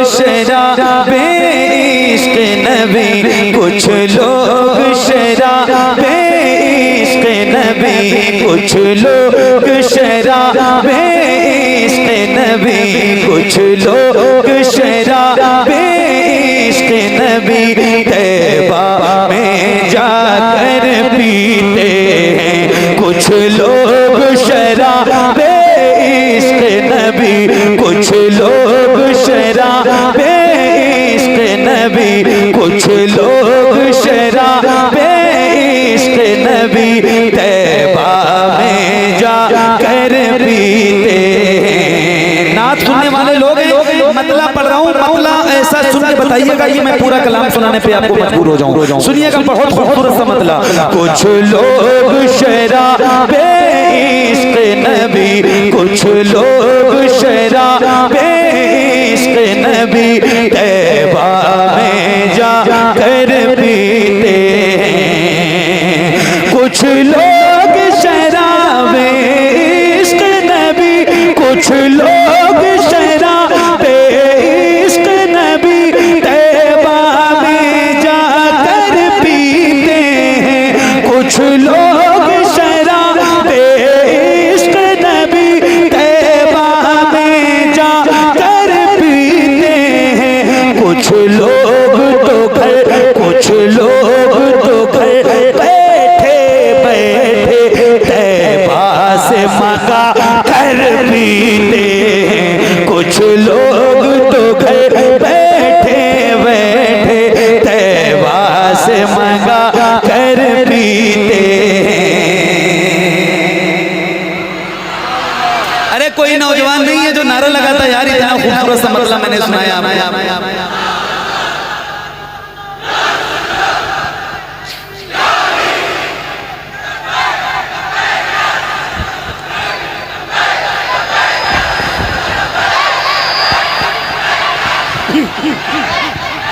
शराबे इश्क नबी, कुछ लोग शराबे इश्क नबी, कुछ लोग शराबे इश्क नबी, कुछ लोग शराबे इश्क नबी तैबा में जाकर पीते हैं। कुछ लोग शराबे इश्क नबी, कुछ लोग शराबे इश्क नबी, कुछ लोग शराबे इश्क नबी तैबा में जाकर पीते हैं। नात सुनने वाले लोग मतला पढ़ रहा हूँ, मतला ऐसा सुन के बताइएगा कि मैं पूरा कलाम सुनाने पे आपको मजबूर हो जाऊँ। सुनिएगा, बहुत खूबसूरत सा मतला। कुछ लोग शराबे इश्क नबी, कुछ लोग शराबे इश्क नबी तैबा में जाकर पीते हैं। कुछ लोग शराबे इश्क नबी, कुछ लोग शराबे इश्क नबी तैबा में जाकर पीते हैं। कुछ लोग शराबे इश्क नबी तैबा में जाकर पीते हैं। कुछ लोग तो घर, कुछ लोग तो घर बैठे बैठे तैबा से मंगा कर पीते हैं। कुछ लोग तो घर बैठे बैठे तैबा से मंगा कर पीते हैं। अरे कोई नौजवान नहीं है जो नारा लगाता यार इतना खूबसूरत सा मतलब मैंने सुनाया।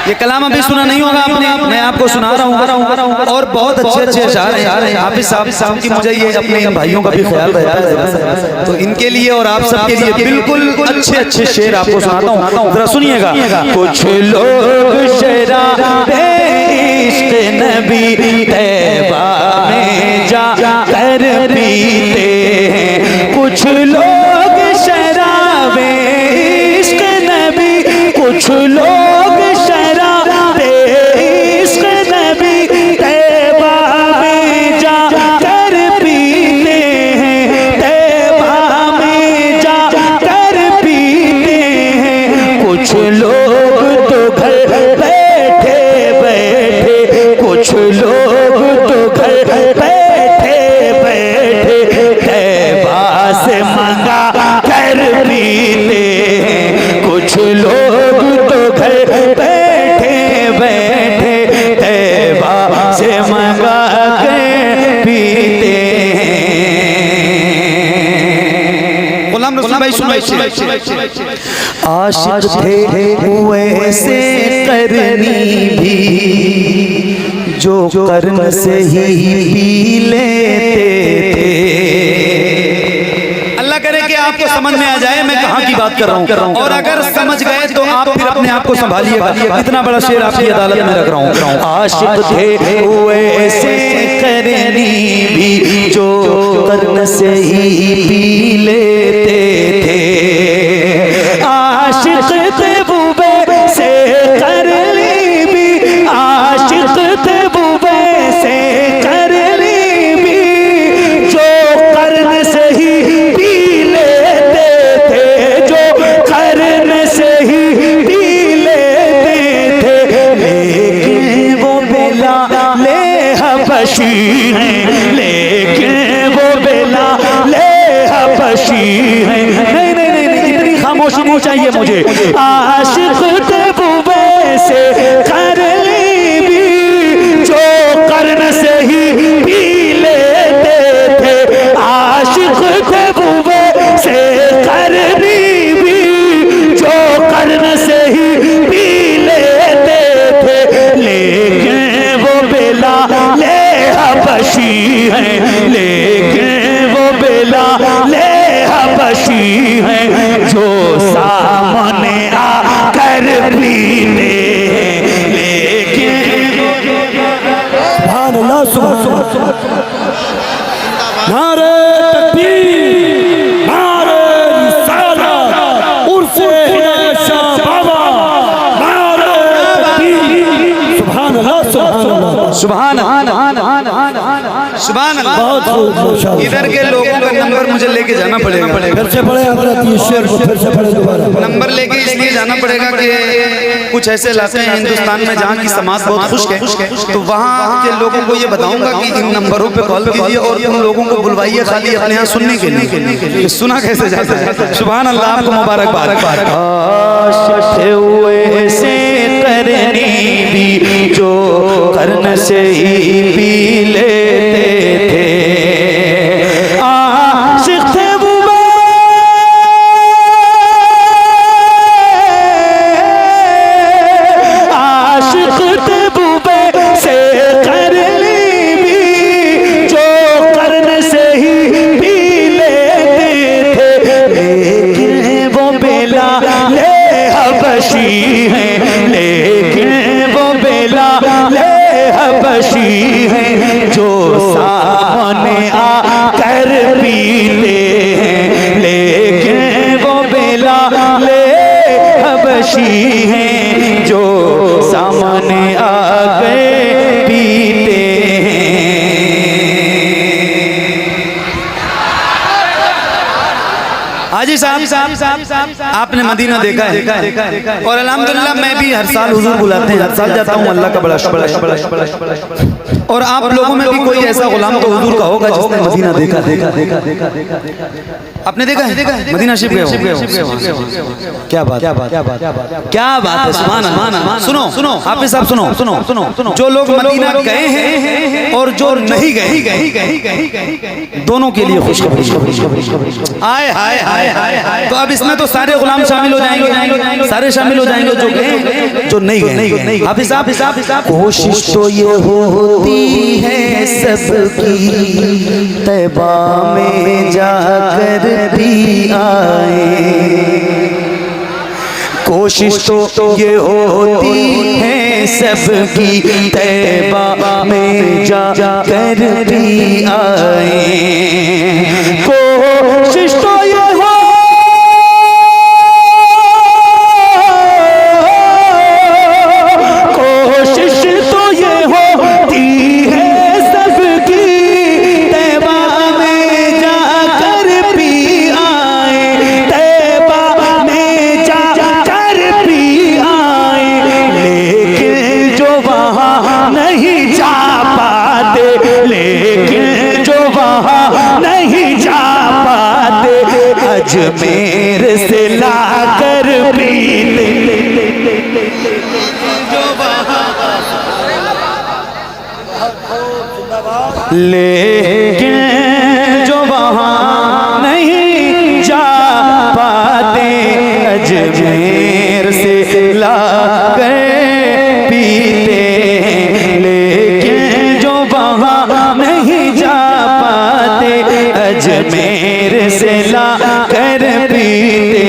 ये कलाम अभी सुना नहीं होगा आपने, मैं आपको सुना रहा हूँ। और बहुत अच्छे अच्छे अशार हैं। हाफिज साहब की मुझे ये अपने भाइयों का भी ख्याल रहा, तो इनके लिए और आप सबके लिए बिल्कुल अच्छे अच्छे शेर आपको सुनाता हूँ, जरा सुनिएगा। कुछ लोग शराबे इश्क नबी तैबा में जाकर पीते हैं। कुछ लोग शराबे इश्क नबी, कुछ लोग शराबे इश्क नबी तैबा में जाकर पीते हैं। तैबा में जाकर पीते हैं। कुछ लोग तो घर बैठे बैठे, कुछ लोग तो घर बैठे बैठे तैबा से मंगा कर पीते हैं। कुछ लोग तो घर बैठे बैठे तैबा से मंगा कर पीते हैं। गुलाम रसूल भाई सुनाइए। आशिक थे हुए से करनी भी, जो कर्म से ही पी लेते थे। अल्लाह करे कि आपको समझ में आ जाए मैं कहाँ की बात कर रहा हूँ, और अगर समझ गए तो आप फिर अपने आप को संभालिएगा। इतना बड़ा शेर आपकी अदालत में रख रहा हूँ। आशिक थे हुए से करनी भी, जो कर्म से ही पी लेते थे। आशिक थे बुबे से करनी भी, आशिक थे बुबे से करनी भी, जो कर्म से ही पी लेते थे, जो कर्म से ही पी लेते थे। लेकिन वो बिलाल हबशी हैं, लेकिन वो बिलाल हबशी हैं। नहीं नहीं नहीं, इतनी खामोशी नहीं चाहिए मुझे। आशिक थे बुबे से करनी भी, जो कर्म से ही पी लेते थे। आशिक थे बुबे से करनी भी, जो कर्म से ही पी लेते थे। लेकिन वो बिलाल हबशी हैं, लेकिन वो बिलाल हबशी हैं, जो सामने आकर सुभान सुभान अल्लाह। इधर के लोगों का नंबर मुझे लेके जाना पड़ेगा। फिर से पढ़े हजरत ये शेर को, फिर से पढ़े दोबारा। नंबर लेके इसलिए जाना पड़ेगा कि कुछ ऐसे इलाके हैं हिंदुस्तान में जहाँ की समाज बहुत खुश है, तो वहाँ के लोगों को ये बताऊंगा कि इन नंबरों पे कॉल कीजिए और उन लोगों को बुलवाइए खाली अपने यहाँ सुनने के लिए। सुना कैसे जाता है? सुभान अल्लाह, आपको मुबारकबाद। हुए से करनी भी जो करन से ही पी लेते थे, आशिक थे वो आशिक थे बुबे से करनी भी जो करन से ही पी लेते थे, लेकिन वो बेला हबशी है, लेकिन वो बेला हबशी है जो सामने आकर पीते हैं, लेकिन वो बेला हबशी है जो सामने आकर पीते हैं। हाजी साहब, आपने मदीना देखा है और अल्हम्दुलिल्लाह मैं भी हर साल हुजूर बुलाते हैं, हर साल जाता हूँ, अल्लाह का बड़ा शुक्र। और आप लोगों में भी कोई ऐसा गुलाम तो हुजूर का होगा जिसने मदीना देखा। आपने देखा है? मदीना शरीफ गए? क्या बात है, सुभान अल्लाह। सुनो हाफिज साहब, सुनो, जो लोग मदीना गए हैं और जो नहीं गए, दोनों के लिए खुशखबरी। आए हाय हाय हाय। तो अब इसमें तो सारे गुलाम शामिल हो जाएंगे, सारे शामिल हो जाएंगे जो गए, जो नहीं गए। हाफिज साहब, कोशिश तो ये होती है सबकी तैबा में जाकर भी आए, कोशिश तो ये होती है सबकी तैबा में जाकर भी आए, कोशिश तो ये हो कोशिश तो ये होती है सबकी तैबा में जाकर भी आए, तैबा में जाकर भी आए, लेकिन जो वहाँ नहीं जा पाते, लेकिन जो वहाँ नहीं जा पाते, अजमेर से लाकर पीते, लेकिन जो वहाँ नहीं जा पाते, अजमेर से लाकर पीते, लेकिन जो वहाँ नहीं जा पाते, अजमेर से लाकर पीते।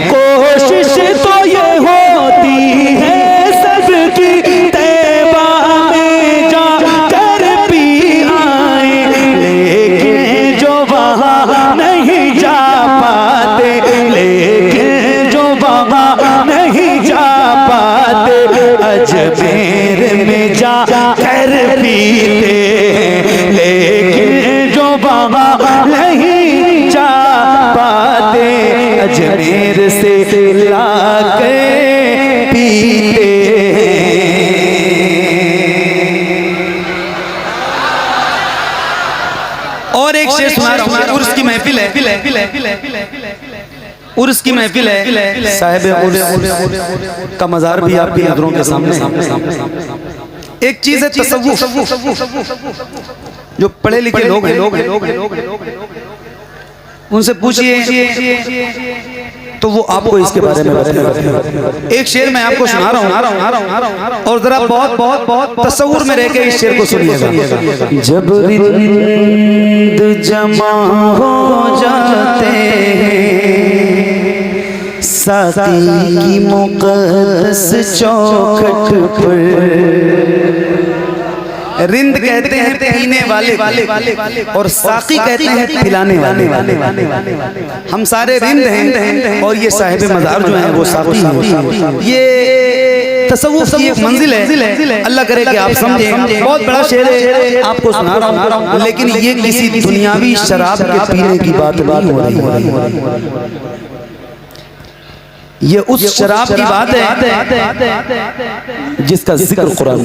कोशिश तो ये होती है सबकी तैबा में जाकर भी आए, लेकिन जो वहाँ नहीं जा पाते, लेकिन जो वहाँ नहीं जा पाते, अजमेर में जाकर पीते, लेकिन जो वहाँ नहीं जा पाते, अजमेर से लाकर पीते। और एक शेर सुना रहा हूँ। उर्स की महफिल है, उर्स की महफिल है, साहिब उर्स का मज़ार भी आपकी नजरों के सामने। एक चीज है तसव्वुफ, जो पढ़े लिखे लोग हैं, उनसे पूछिए तो वो आपको इसके बारे में बताएंगे। एक शेर मैं आपको सुना रहा हूँ और जरा बहुत तसव्वुर में रह के इस शेर को सुनिएगा। जब रिंद जमा हो जाते हैं साकी की मुक़द्दस चौखट पर, रिंद कहते हैं पीने वाले और साकी कहते हैं पिलाने वाले। हम सारे रिंद हैं और ये साहिब मज़ार जो हैं वो साकी हैं। ये तसव्वुफ की एक मंजिल है, अल्लाह करे कि आप समझें। बहुत बड़ा शेर है, आपको सुना रहा हूँ, लेकिन ये किसी दुनियावी शराब के पीने की बात नहीं हो रही। ये उस शराब की बात है जिसका जिक्र कुरान,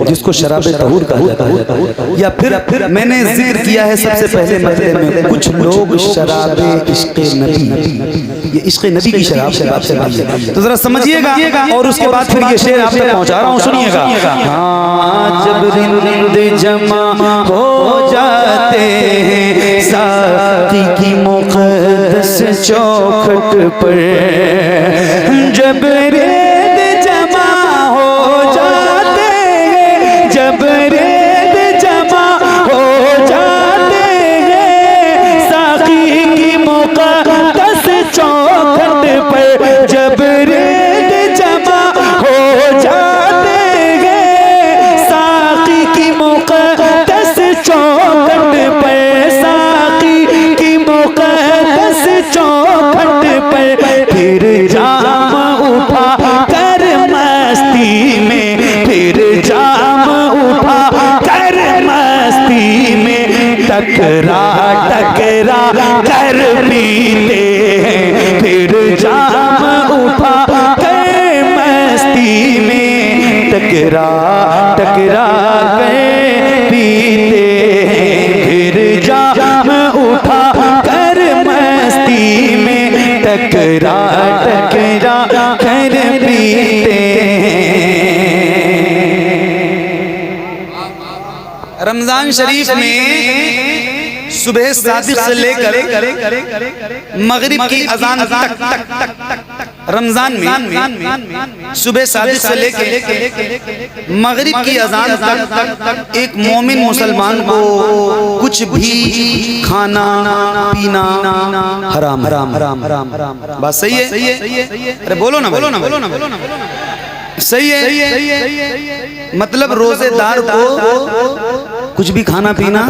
जिसको शराब तहूर कहा जाता है। या फिर मैंने जिक्र किया है सबसे पहले मसले में, कुछ लोग शराब इश्क़ नबी, ये इश्क़ नबी की शराब से बात है, तो जरा समझिएगा। और उसके बाद फिर ये शेर आप तक पहुंचा रहा हूँ, सुनिएगा। हाँ, जब रिंद जमा हो जाते हैं साथी की मुक़द्दस चौखट पर, जब रेत जमा हो जाते हैं, जब रेत जमा हो जाते हैं साक़ी की मुक़द्दस चौखट पर, जब रेत जमा हो जाते हैं साक़ी की मुक़द्दस चौखट पर, साक़ी की मुक़द्दस चौखट पर, फिर जाम उठा कर मस्ती में, फिर जाम उठा कर मस्ती में, टकरा टकरा कर पीते हैं, फिर जाम उठा कर मस्ती में, टकरा टकरा कर पीते हैं, फिर जाम उठा कर मस्ती में, टकरा टकरा कर पीते हैं। रमजान शरीफ में सुबह सादिक से लेकर मगरिब की अजान तक, रमजान में सुबह सादिक से लेकर मगरिब की अजान तक एक मोमिन मुसलमान को कुछ भी खाना पीना हराम हराम। बात सही है? अरे बोलो ना, बोलो ना, बोलो ना, बोलो ना, सही है। मतलब रोजेदार को कुछ भी खाना पीना।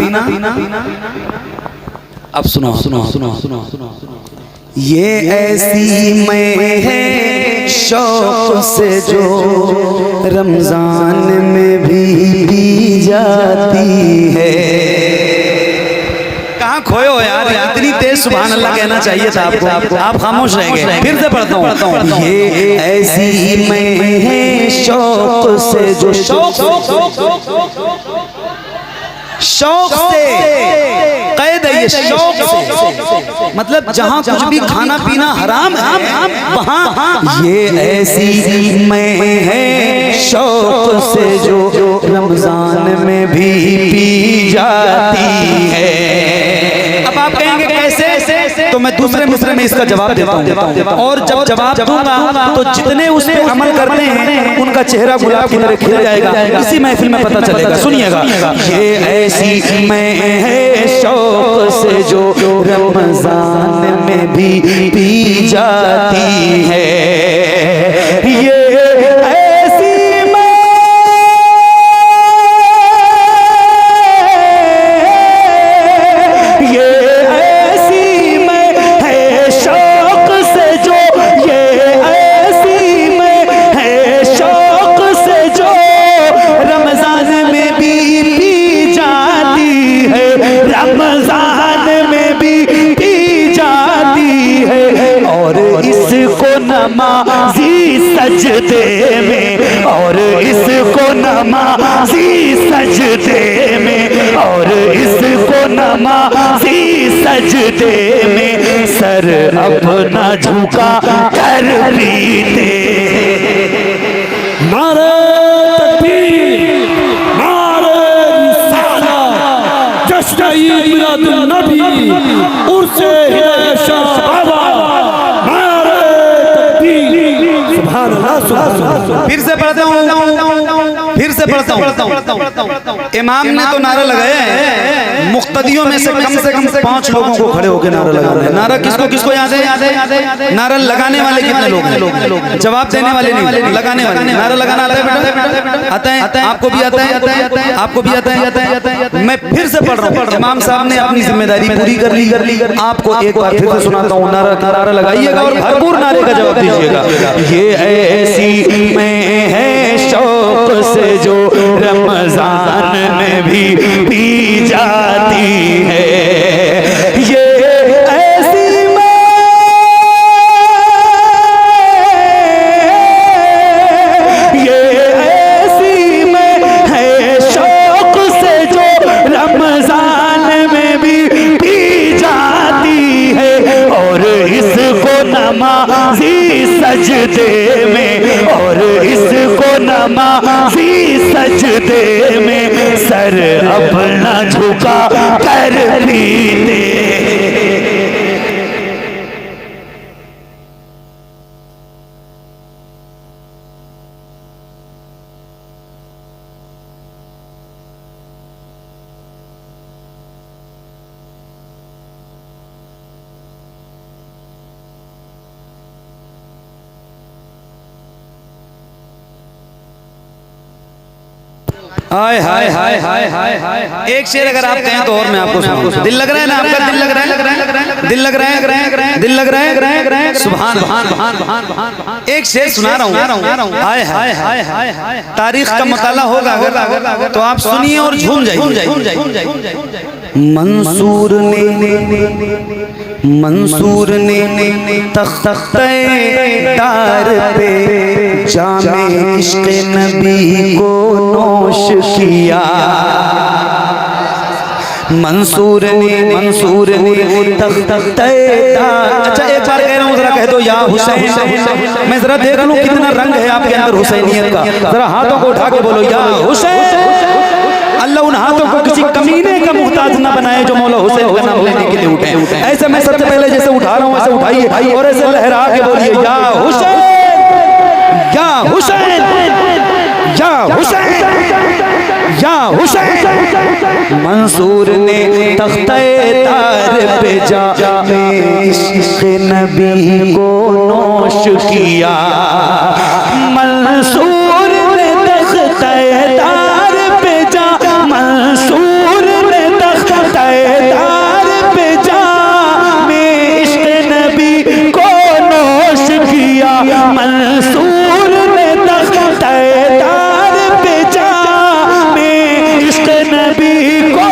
अब सुनो सुनो सुनो सुनो सुनो, ये ऐसी मैं है शौक से जो रमजान में भी पी जाती है। कहाँ खोए हो यार, इतनी तेज सुभान अल्लाह कहना चाहिए था आपको, आप खामोश रह गए। फिर से पढ़ता हूँ, ये ऐसी मैं है शौक से जो, शौक से कैद है, ये शौक से मतलब जहाँ कुछ भी खाना पीना हराम है वहाँ ये ऐसी मैं है शौक से जो रमजान में भी पी जाती है। अब आप कहेंगे कैसे? तो मैं दूसरे मिसरे में इसका जवाब देता हूँ, और जब जवाब दूंगा तो जितने उस पे अमल करते हैं उनका चेहरा गुलाब की तरह खिल जाएगा, इसी महफिल में पता चलेगा। सुनिएगा, ये ऐसी मैं है शौक से जो रमजान में भी पी जाती है, ये नमाज़ी सजदे में, और इसको नमाज़ी सजदे में, और इसको नमाज़ी सजदे में, सर अपना झुका कर पीते। नारे तकबीर, नारे रिसालत, जश्न ईद मिलादुन नबी, उर्से हिदायत शाह बाबा, फिर से पढ़ता हूँ, फिर से पढ़ता हूँ। इमाम ने तो नारा लगाए हैं, मुक्तदियों में से कम 5 लोगों को खड़े होकर नारा लगाना है। नारा किसको किसको याद है? नारा लगाने वाले कितने लोग हैं? जवाब देने वाले नहीं, लगाने वाले। नारा लगाना आता है बेटा? आता है? आपको भी आता है? आपको भी आता है? मैं फिर से पढ़ रहा हूँ। इमाम साहब ने अपनी जिम्मेदारी पूरी कर ली। आपको एक बार फिर से सुनाता हूँ। नारा लगाइएगा और भरपूर नारे का जवाब दीजिएगा। ये ऐसी में है शौक से जो रमजान में भी पी जाती है। ये ऐसी में, ये ऐसी में है शौक से जो रमजान में भी पी जाती है। और इसको नमाज़ी सजदे में, और इसको नमाज़ी सजदे में सर अपना झुका कर पीते। हाय हाय हाय हाय हाय हाय। एक शेर अगर आप कहें तो और मैं आपको सुनाऊंगा। दिल लग रहा है ना आपका? दिल लग रहा है? दिल लग रहा है? दिल लग रहा है? सुभान। एक शेर सुना रहा हूँ। हाय हाय हाय हाय हाय। तारीख का मुताला होगा तो आप सुनिए और झूम जाइए। मंसूर ने तख्ते-ए-दार पे जामे इश्क़ नबी को नोश किया। मंसूर ने तख्ते-ए-दार। अच्छा एक बार कह रहा हूँ, जरा कह दो या हुसैन। मैं जरा देख लूँ कितना रंग है आपके अंदर हुसैनियत का। जरा हाथों को उठा के बोलो या हुसैन। अल्लाह उन हाथों को किसी कमीने का मुहताज न बनाए जो मौला हुसैन का नाम लेने के लिए उठे। ऐसे मैं सबसे पहले जैसे उठा रहा हूँ ऐसे उठाइए और ऐसे लहरा के बोलिए या हुसैन, या हुसैन, या हुसैन, या हुसैन। मंसूर ने तख्ते-ए-तार पे जामे इश्क़ नबी को नोश किया। मंसूर ने तख्ते-ए-तार पे जा, मंसूर ने तख्ते-ए-तार पे जामे इश्क़ नबी को नोश किया। मंसूर ने तख्ते-ए-तार पे जामे इश्क़ नबी को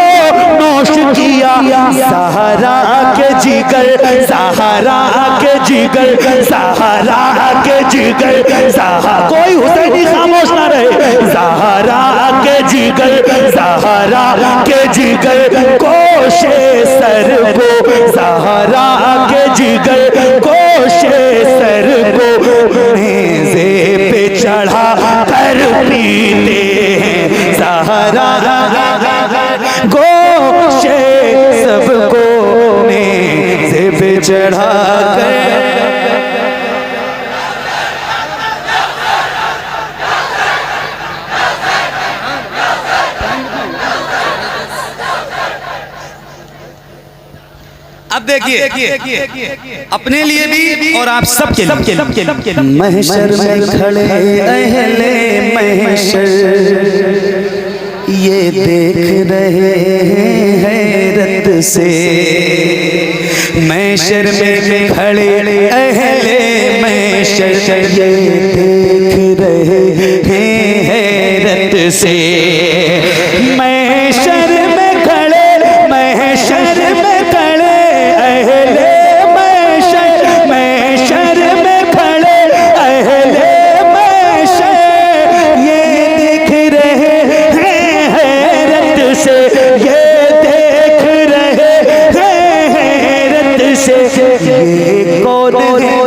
नोश किया। सहारा के जिगर, सहारा के जिगर, सहारा के जिगर, कोई हुसैनी खामोश ना रहे। सहारा के जिगर, सहारा के जिगर कोशे सर को, सहारा के जिगर कोशे सर को नेज़े पे चढ़ा कर पीते हैं। सहारा गोशे सबको नेज़े पे चढ़ा कर। अब देखिए अपने लिए भी और आप सबके लिए। महशर में खड़े अहले महशर ये देख रहे हैं हैरत से। महशर में खड़े अहले महशर ये देख रहे हैं हैरत से। महशर में खड़े, महशर में खड़े अहले महशर, महशर में खड़े अहले महशर ये देख रहे हैं हैरत से, ये देख रहे हैं हैरत से। ये कौन है,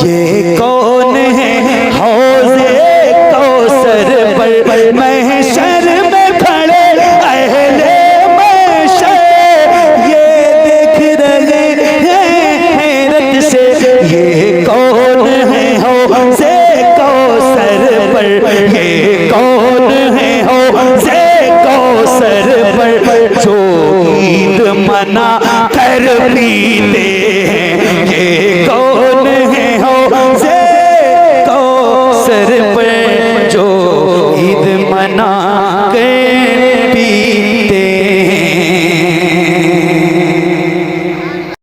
ये कौन है हौज़े कौसर पर महशर में खड़े अहले महशर ये देख रहे हैं हैरत से। ये कौन है हौज़े कौसर पर, ये कौन गए